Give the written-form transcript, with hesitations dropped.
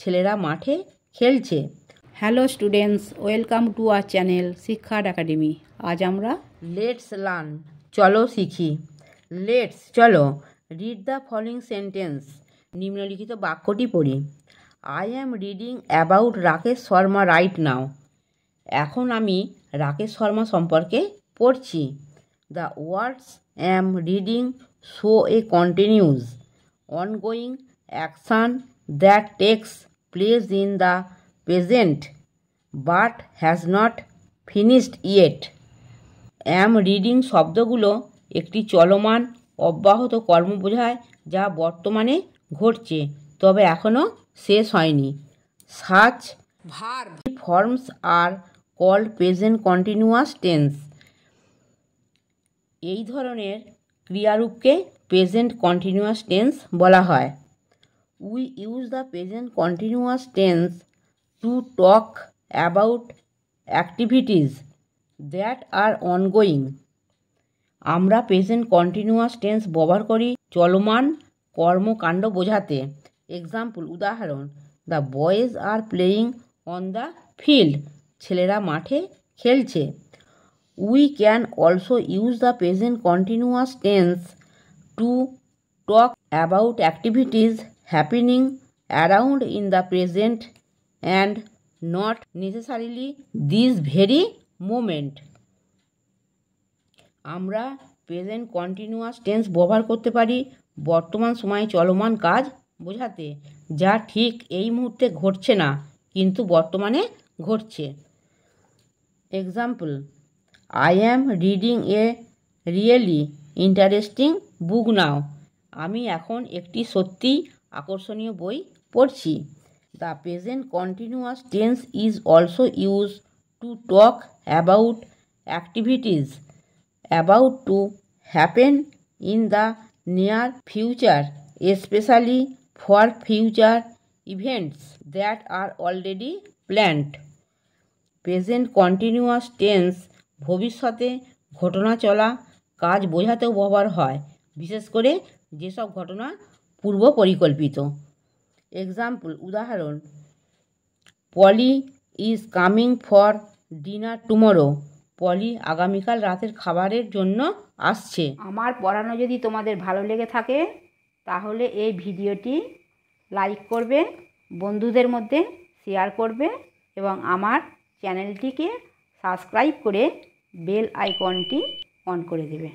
ছেলেরা মাঠে খেলছে। Hello students, welcome to our channel শিক্ষার একাডেমি। আজ আমরা লেটস লার্ন, চলো শিখি। লেটস চলো। রিড দ্য ফলোইং সেন্টেন্স, নিম্নলিখিত বাক্যটি পড়ি। I am reading about Rakesh Sharma right now. এখন আমি রাকেশ শর্মা সম্পর্কে পড়ছি। The words am reading show A continuous ongoing action that takes place in the present but has not finished yet. Am reading শব্দগুলো একটি চলমান অব্যাহত কর্ম বোঝায় যা বর্তমানে ঘটছে তবে এখনও শেষ হয়নি। Such verb forms are called present continuous tense. এই ধরনের ক্রিয়ারূপকে প্রেজেন্ট কন্টিনিউয়াস টেন্স বলা হয়। We use the present continuous tense to talk about activities that are ongoing. আমরা প্রেজেন্ট কন্টিনিউয়াস টেন্স ব্যবহার করি চলমান কর্মকাণ্ড বোঝাতে। এক্সাম্পল, উদাহরণ, the boys are playing on the field, ছেলেরা মাঠে খেলছে। We can also use the present continuous tense to talk about activities happening around in the present and not necessarily this very moment. আমরা present continuous tense ব্যবহার করতে পারি বর্তমান সময়ে চলমান কাজ বোঝাতে যা ঠিক এই মুহূর্তে ঘটছে না কিন্তু বর্তমানে ঘটছে। Example, I am reading a really interesting book now. আমি এখন একটি সত্যিই আকর্ষণীয় বই পড়ছি। The present continuous tense is also use to talk about activities about to happen in the near future, especially for future events that are already planned. Present continuous tense ভবিষ্যতে ঘটনা চলা কাজ বোঝাতেও ব্যবহার হয়, বিশেষ করে যেসব ঘটনা পূর্ব পরিকল্পিত। এক্সাম্পল, উদাহরণ, Polly is coming for dinner tomorrow. Polly আগামীকাল রাতের খাবারের জন্য আসছে। আমার পড়ানো যদি তোমাদের ভালো লেগে থাকে তাহলে এই ভিডিওটি লাইক করবে, বন্ধুদের মধ্যে শেয়ার করবে এবং আমার চ্যানেলটিকে সাবস্ক্রাইব করে বেল আইকনটি অন করে দেবে।